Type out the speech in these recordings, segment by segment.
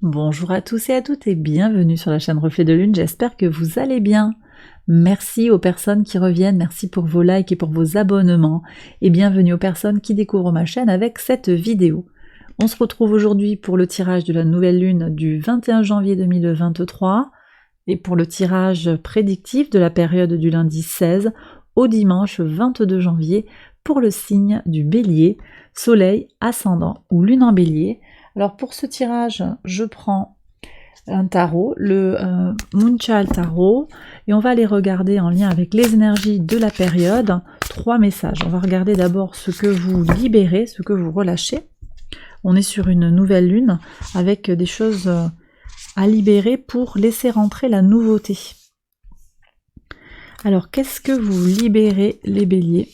Bonjour à tous et à toutes et bienvenue sur la chaîne Reflet de Lune, j'espère que vous allez bien. Merci aux personnes qui reviennent, merci pour vos likes et pour vos abonnements et bienvenue aux personnes qui découvrent ma chaîne avec cette vidéo. On se retrouve aujourd'hui pour le tirage de la nouvelle lune du 21 janvier 2023 et pour le tirage prédictif de la période du lundi 16 au dimanche 22 janvier pour le signe du Bélier, Soleil, Ascendant ou Lune en Bélier. Alors pour ce tirage, je prends un tarot, le Moonchild Tarot, et on va les regarder en lien avec les énergies de la période. 3 messages. On va regarder d'abord ce que vous libérez, ce que vous relâchez. On est sur une nouvelle lune avec des choses à libérer pour laisser rentrer la nouveauté. Alors qu'est-ce que vous libérez les béliers ?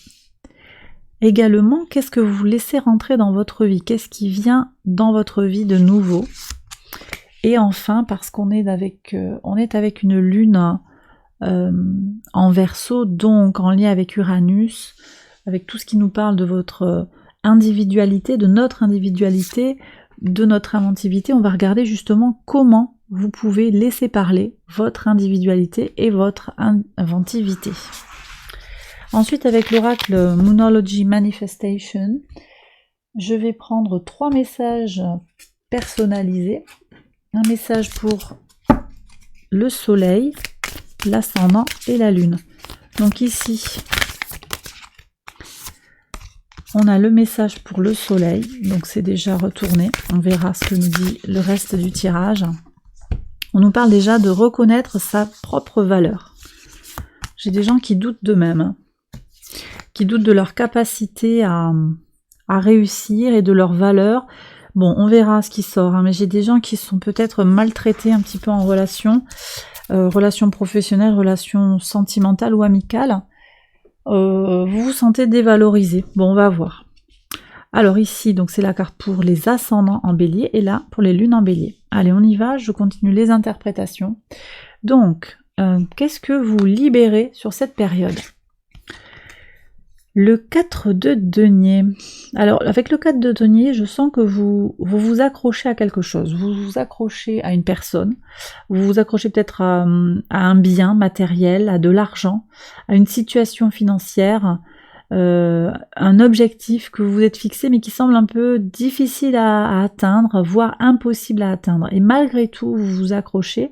Également, qu'est-ce que vous laissez rentrer dans votre vie? Qu'est-ce qui vient dans votre vie de nouveau? Et enfin, parce qu'on est avec une lune en Verseau, donc en lien avec Uranus, avec tout ce qui nous parle de votre individualité, de notre individualité, de notre inventivité, on va regarder justement comment vous pouvez laisser parler votre individualité et votre inventivité. Ensuite, avec l'oracle Moonology Manifestation, je vais prendre 3 messages personnalisés. Un message pour le soleil, l'ascendant et la lune. Donc ici, on a le message pour le soleil, donc c'est déjà retourné. On verra ce que nous dit le reste du tirage. On nous parle déjà de reconnaître sa propre valeur. J'ai des gens qui doutent d'eux-mêmes, qui doutent de leur capacité à réussir et de leur valeur. Bon, on verra ce qui sort, hein, mais j'ai des gens qui sont peut-être maltraités un petit peu en relation, relation professionnelle, relation sentimentale ou amicale. Vous vous sentez dévalorisé. Bon, on va voir. Alors ici, donc c'est la carte pour les ascendants en bélier et là, pour les lunes en bélier. Allez, on y va, je continue les interprétations. Donc, qu'est-ce que vous libérez sur cette période ? Le 4 de denier. Alors, avec le 4 de denier, je sens que vous vous accrochez à quelque chose. Vous vous accrochez à une personne. Vous vous accrochez peut-être à un bien matériel, à de l'argent, à une situation financière, un objectif que vous vous êtes fixé mais qui semble un peu difficile à atteindre, voire impossible à atteindre. Et malgré tout, vous vous accrochez.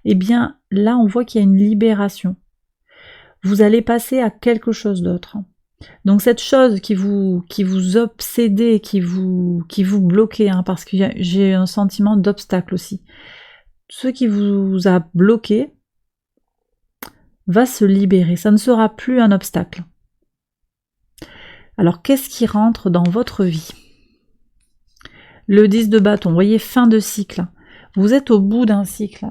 Eh bien, là, on voit qu'il y a une libération. Vous allez passer à quelque chose d'autre. Donc cette chose qui vous obsédait, qui vous bloquait, hein, parce que j'ai un sentiment d'obstacle aussi. Ce qui vous a bloqué va se libérer, ça ne sera plus un obstacle. Alors qu'est-ce qui rentre dans votre vie? Le 10 de bâton, vous voyez, fin de cycle. Vous êtes au bout d'un cycle.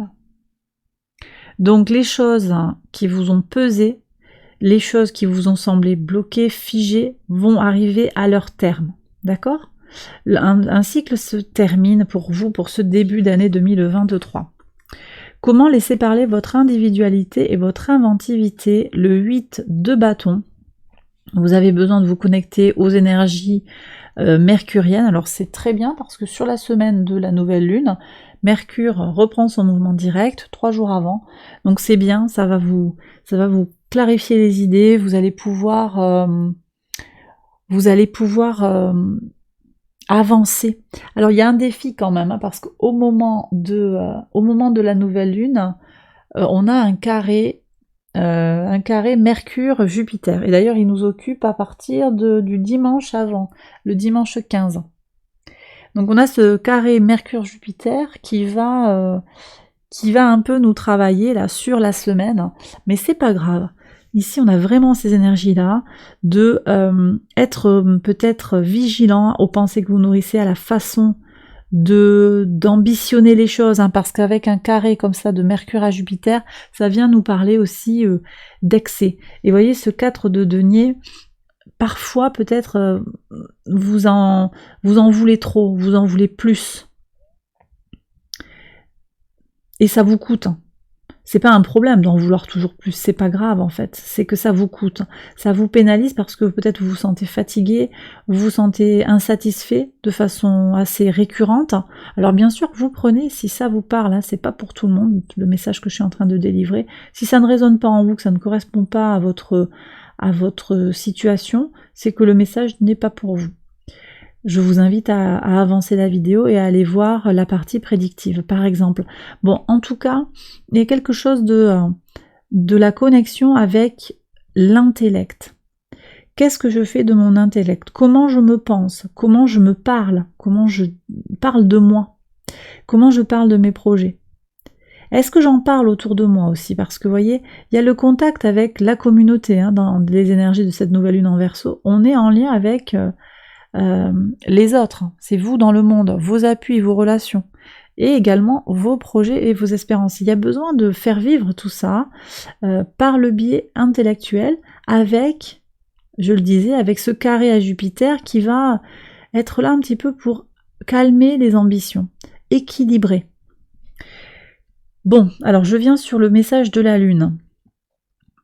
Donc les choses qui vous ont pesé, les choses qui vous ont semblé bloquées, figées, vont arriver à leur terme. D'accord ? Un cycle se termine pour vous, pour ce début d'année 2023. Comment laisser parler votre individualité et votre inventivité? Le 8 de bâton. Vous avez besoin de vous connecter aux énergies mercuriennes. Alors c'est très bien parce que sur la semaine de la nouvelle lune, Mercure reprend son mouvement direct 3 jours avant. Donc c'est bien, ça va vous clarifier les idées, vous allez pouvoir avancer. Alors il y a un défi quand même, hein, parce qu'au moment de la nouvelle lune, on a un carré Mercure-Jupiter. Et d'ailleurs, il nous occupe à partir du dimanche avant, le dimanche 15. Donc on a ce carré Mercure-Jupiter qui va un peu nous travailler là sur la semaine, mais c'est pas grave. Ici, on a vraiment ces énergies-là de être peut-être vigilant aux pensées que vous nourrissez, à la façon d'ambitionner les choses, hein, parce qu'avec un carré comme ça de Mercure à Jupiter, ça vient nous parler aussi d'excès. Et vous voyez, ce 4 de denier, parfois peut-être vous en voulez trop, vous en voulez plus. Et ça vous coûte. c'est pas un problème d'en vouloir toujours plus, c'est pas grave en fait, c'est que ça vous coûte, ça vous pénalise parce que peut-être vous vous sentez fatigué, vous vous sentez insatisfait de façon assez récurrente. Alors bien sûr, vous prenez, si ça vous parle, hein, c'est pas pour tout le monde, le message que je suis en train de délivrer, si ça ne résonne pas en vous, que ça ne correspond pas à votre situation, c'est que le message n'est pas pour vous. Je vous invite à avancer la vidéo et à aller voir la partie prédictive, par exemple. Bon, en tout cas, il y a quelque chose de la connexion avec l'intellect. Qu'est-ce que je fais de mon intellect? Comment je me pense? Comment je me parle? Comment je parle de moi? Comment je parle de mes projets? Est-ce que j'en parle autour de moi aussi? Parce que vous voyez, il y a le contact avec la communauté, hein, dans les énergies de cette nouvelle lune en Verseau. On est en lien avec les autres, c'est vous dans le monde, vos appuis, vos relations, et également vos projets et vos espérances. Il y a besoin de faire vivre tout ça par le biais intellectuel avec, je le disais, avec ce carré à Jupiter qui va être là un petit peu pour calmer les ambitions, équilibrer. Bon, alors je viens sur le message de la Lune.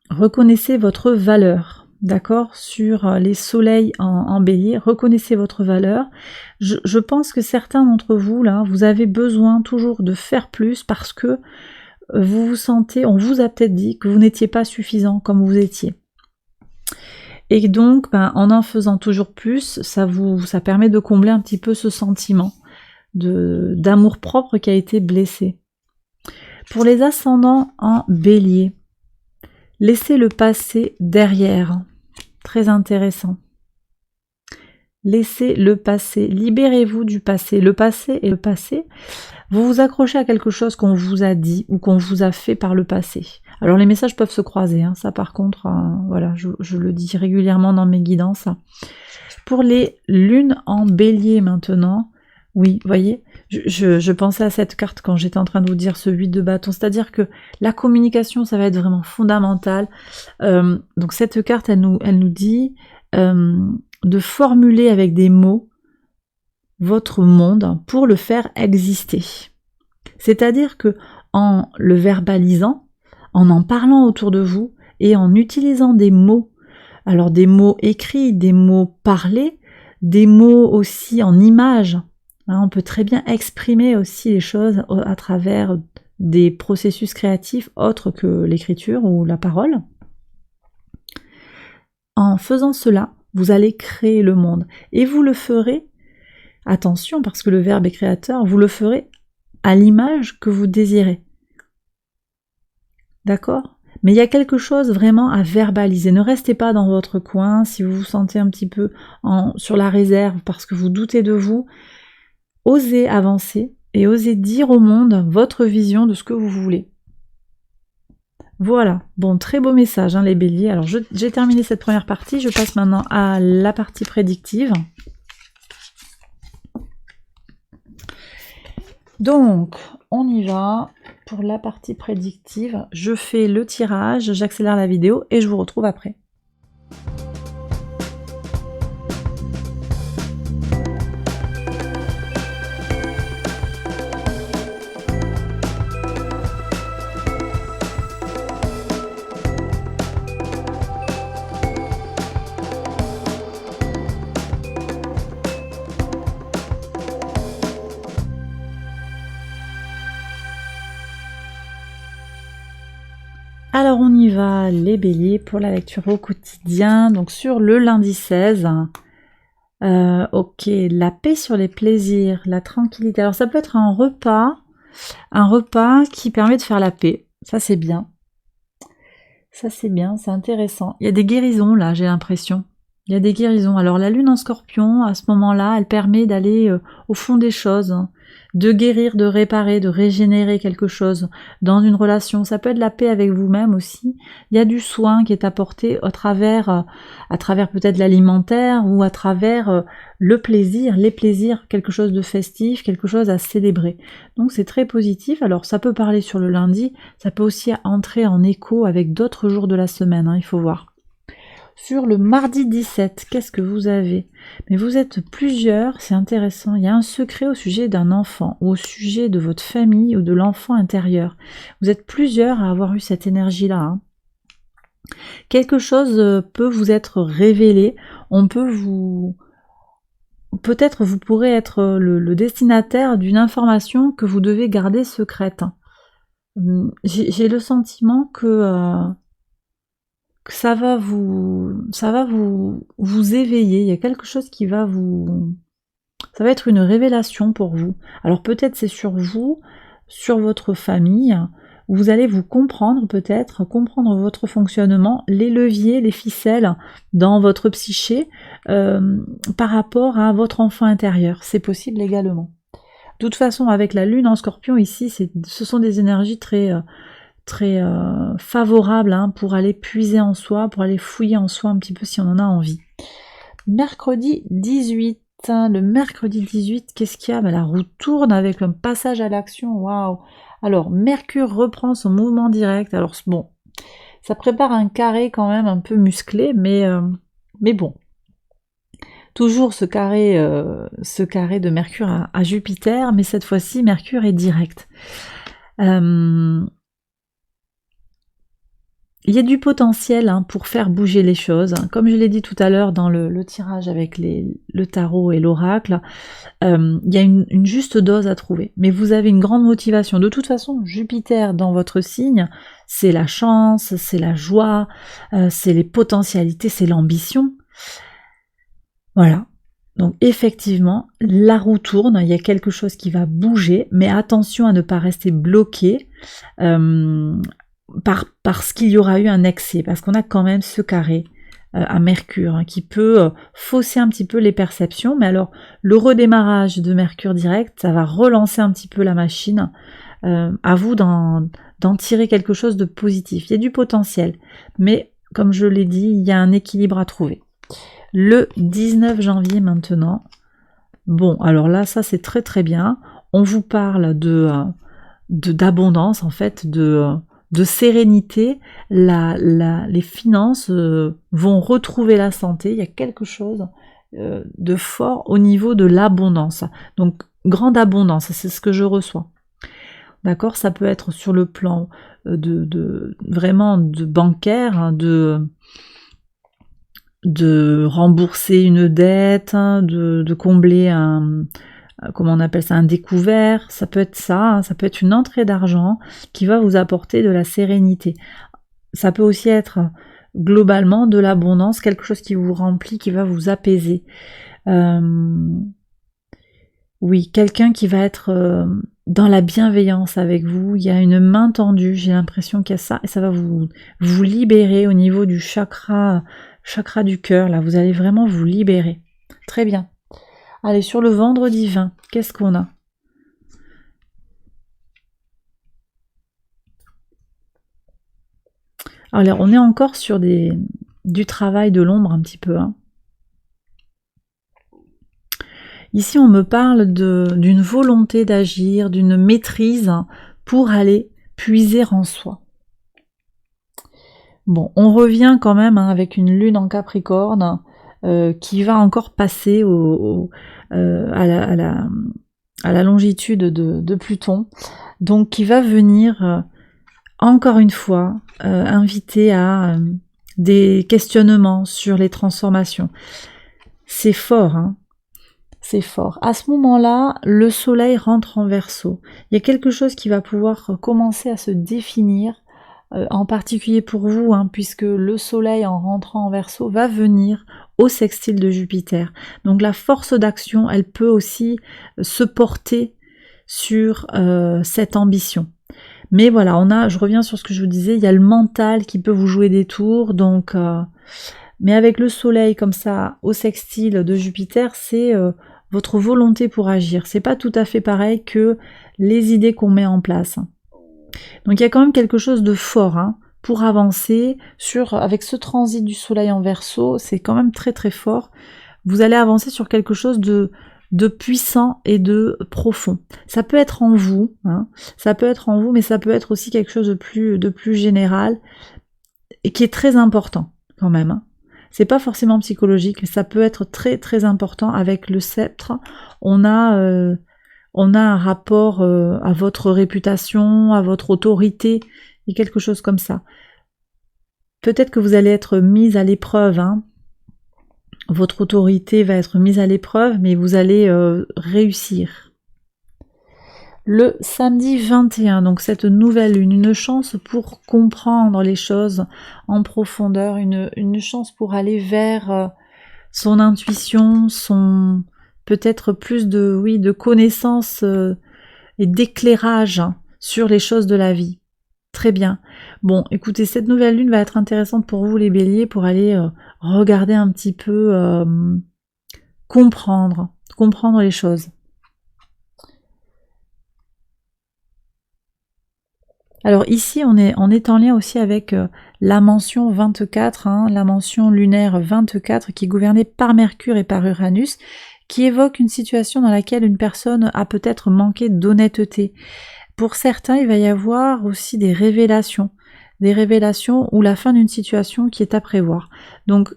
Reconnaissez votre valeur. D'accord, sur les soleils en bélier, reconnaissez votre valeur. Je pense que certains d'entre vous, là, vous avez besoin toujours de faire plus parce que vous vous sentez, on vous a peut-être dit que vous n'étiez pas suffisant comme vous étiez. Et donc, en faisant toujours plus, ça permet de combler un petit peu ce sentiment d'amour-propre qui a été blessé. Pour les ascendants en bélier, laissez le passé derrière. Très intéressant. Laissez le passé. Libérez-vous du passé. Le passé est le passé. Vous vous accrochez à quelque chose qu'on vous a dit ou qu'on vous a fait par le passé. Alors les messages peuvent se croiser. Hein. Ça par contre, voilà, je le dis régulièrement dans mes guidances. Pour les lunes en bélier maintenant, oui, voyez, je pensais à cette carte quand j'étais en train de vous dire ce 8 de bâton, c'est-à-dire que la communication, ça va être vraiment fondamental. Donc cette carte, elle nous dit de formuler avec des mots votre monde pour le faire exister. C'est-à-dire que en le verbalisant, en parlant autour de vous et en utilisant des mots, alors des mots écrits, des mots parlés, des mots aussi en images. On peut très bien exprimer aussi les choses à travers des processus créatifs autres que l'écriture ou la parole. En faisant cela, vous allez créer le monde. Et vous le ferez, attention parce que le verbe est créateur, vous le ferez à l'image que vous désirez. D'accord ? Mais il y a quelque chose vraiment à verbaliser. Ne restez pas dans votre coin si vous vous sentez un petit peu sur la réserve parce que vous doutez de vous. Osez avancer et osez dire au monde votre vision de ce que vous voulez. Voilà, bon, très beau message, hein, les béliers. Alors, j'ai terminé cette première partie, je passe maintenant à la partie prédictive. Donc, on y va pour la partie prédictive. Je fais le tirage, j'accélère la vidéo et je vous retrouve après. Alors on y va les béliers pour la lecture au quotidien, donc sur le lundi 16. Ok, la paix sur les plaisirs, la tranquillité. Alors ça peut être un repas qui permet de faire la paix, ça c'est bien. Ça c'est bien, c'est intéressant. Il y a des guérisons là, j'ai l'impression. Il y a des guérisons. Alors la lune en scorpion, à ce moment-là, elle permet d'aller au fond des choses, hein, de guérir, de réparer, de régénérer quelque chose dans une relation. Ça peut être la paix avec vous-même aussi. Il y a du soin qui est apporté à travers peut-être l'alimentaire ou à travers le plaisir, les plaisirs, quelque chose de festif, quelque chose à célébrer. Donc c'est très positif. Alors ça peut parler sur le lundi, ça peut aussi entrer en écho avec d'autres jours de la semaine, hein, il faut voir. Sur le mardi 17, qu'est-ce que vous avez? Mais vous êtes plusieurs, c'est intéressant. Il y a un secret au sujet d'un enfant, ou au sujet de votre famille, ou de l'enfant intérieur. Vous êtes plusieurs à avoir eu cette énergie-là, hein. Quelque chose peut vous être révélé, on peut vous... Peut-être vous pourrez être le destinataire d'une information que vous devez garder secrète. J'ai le sentiment que ça va vous éveiller. Il y a quelque chose qui va ça va être une révélation pour vous. Alors peut-être c'est sur vous, sur votre famille. Vous allez vous comprendre peut-être, comprendre votre fonctionnement, les leviers, les ficelles dans votre psyché par rapport à votre enfant intérieur. C'est possible également. De toute façon, avec la lune en scorpion ici, ce sont des énergies très favorables hein, pour aller puiser en soi, pour aller fouiller en soi un petit peu si on en a envie. Mercredi 18. Le mercredi 18, qu'est-ce qu'il y a? La roue tourne avec un passage à l'action. Waouh! Alors, Mercure reprend son mouvement direct. Alors, bon, ça prépare un carré quand même un peu musclé, mais bon. Toujours ce carré de Mercure à Jupiter, mais cette fois-ci, Mercure est direct. Il y a du potentiel hein, pour faire bouger les choses. Comme je l'ai dit tout à l'heure dans le tirage avec le tarot et l'oracle, il y a une juste dose à trouver. Mais vous avez une grande motivation. De toute façon, Jupiter dans votre signe, c'est la chance, c'est la joie, c'est les potentialités, c'est l'ambition. Voilà. Donc effectivement, la roue tourne, il y a quelque chose qui va bouger, mais attention à ne pas rester bloqué. Parce qu'il y aura eu un excès, parce qu'on a quand même ce carré à Mercure hein, qui peut fausser un petit peu les perceptions, mais alors le redémarrage de Mercure direct, ça va relancer un petit peu la machine, à vous d'en tirer quelque chose de positif. Il y a du potentiel, mais comme je l'ai dit, il y a un équilibre à trouver. Le 19 janvier maintenant, bon, alors là, ça c'est très très bien, on vous parle d'abondance en fait, de sérénité, les finances vont retrouver la santé, il y a quelque chose de fort au niveau de l'abondance. Donc, grande abondance, c'est ce que je reçois. D'accord, ça peut être sur le plan vraiment de bancaire, hein, de rembourser une dette, hein, de combler comment on appelle ça, un découvert, ça peut être ça, hein, ça peut être une entrée d'argent qui va vous apporter de la sérénité. Ça peut aussi être globalement de l'abondance, quelque chose qui vous remplit, qui va vous apaiser. Oui, quelqu'un qui va être dans la bienveillance avec vous, il y a une main tendue, j'ai l'impression qu'il y a ça, et ça va vous libérer au niveau du chakra du cœur, là, vous allez vraiment vous libérer. Très bien. Allez, sur le vendredi 20, qu'est-ce qu'on a? Alors, on est encore sur du travail de l'ombre un petit peu. Hein. Ici, on me parle d'une volonté d'agir, d'une maîtrise pour aller puiser en soi. Bon, on revient quand même hein, avec une lune en Capricorne qui va encore passer à la longitude de Pluton, donc qui va venir encore une fois inviter à des questionnements sur les transformations. C'est fort, hein, c'est fort. À ce moment-là, le soleil rentre en Verseau. Il y a quelque chose qui va pouvoir commencer à se définir, en particulier pour vous, hein, puisque le soleil en rentrant en Verseau va venir au sextile de Jupiter. Donc la force d'action, elle peut aussi se porter sur cette ambition. Mais voilà, je reviens sur ce que je vous disais, il y a le mental qui peut vous jouer des tours, donc mais avec le soleil comme ça au sextile de Jupiter, c'est votre volonté pour agir. C'est pas tout à fait pareil que les idées qu'on met en place. Donc il y a quand même quelque chose de fort hein, pour avancer avec ce transit du soleil en Verseau, c'est quand même très très fort. Vous allez avancer sur quelque chose de puissant et de profond. Ça peut être en vous, hein, ça peut être en vous, mais ça peut être aussi quelque chose de plus général et qui est très important quand même. Hein. C'est pas forcément psychologique, mais ça peut être très très important. Avec le sceptre, on a un rapport à votre réputation, à votre autorité, et quelque chose comme ça. Peut-être que vous allez être mise à l'épreuve, hein. Votre autorité va être mise à l'épreuve, mais vous allez réussir. Le samedi 21, donc cette nouvelle lune, une chance pour comprendre les choses en profondeur, une chance pour aller vers son intuition, son peut-être plus de connaissances et d'éclairage sur les choses de la vie. Très bien. Bon, écoutez, cette nouvelle lune va être intéressante pour vous les béliers, pour aller regarder un petit peu, comprendre les choses. Alors ici, on est en lien aussi avec la mention 24, hein, la mention lunaire 24 qui est gouvernée par Mercure et par Uranus, qui évoque une situation dans laquelle une personne a peut-être manqué d'honnêteté. Pour certains, il va y avoir aussi des révélations ou la fin d'une situation qui est à prévoir. Donc,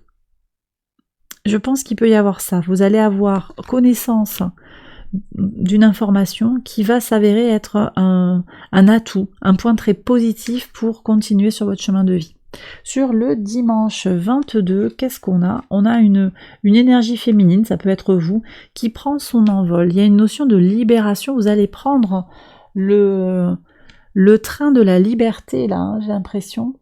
je pense qu'il peut y avoir ça. Vous allez avoir connaissance d'une information qui va s'avérer être un atout, un point très positif pour continuer sur votre chemin de vie. Sur le dimanche 22, qu'est-ce qu'on a? On a une énergie féminine, ça peut être vous, qui prend son envol. Il y a une notion de libération, vous allez prendre le train de la liberté, là, hein, j'ai l'impression.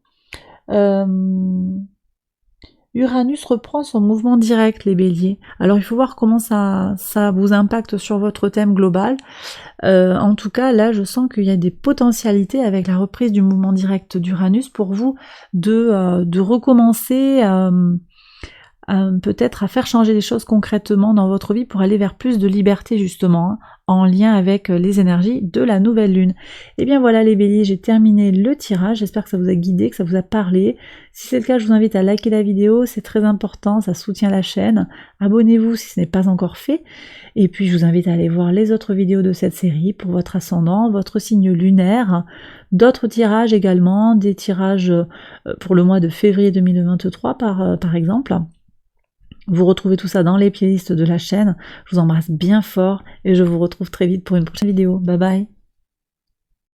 Uranus reprend son mouvement direct, les béliers. Alors il faut voir comment ça vous impacte sur votre thème global. En tout cas, là, je sens qu'il y a des potentialités avec la reprise du mouvement direct d'Uranus pour vous de recommencer peut-être à faire changer les choses concrètement dans votre vie pour aller vers plus de liberté justement, hein, en lien avec les énergies de la nouvelle lune. Et bien voilà les béliers, j'ai terminé le tirage, j'espère que ça vous a guidé, que ça vous a parlé. Si c'est le cas, je vous invite à liker la vidéo, c'est très important, ça soutient la chaîne. Abonnez-vous si ce n'est pas encore fait. Et puis je vous invite à aller voir les autres vidéos de cette série pour votre ascendant, votre signe lunaire, d'autres tirages également, des tirages pour le mois de février 2023 par exemple. Vous retrouvez tout ça dans les playlists de la chaîne. Je vous embrasse bien fort et je vous retrouve très vite pour une prochaine vidéo. Bye bye.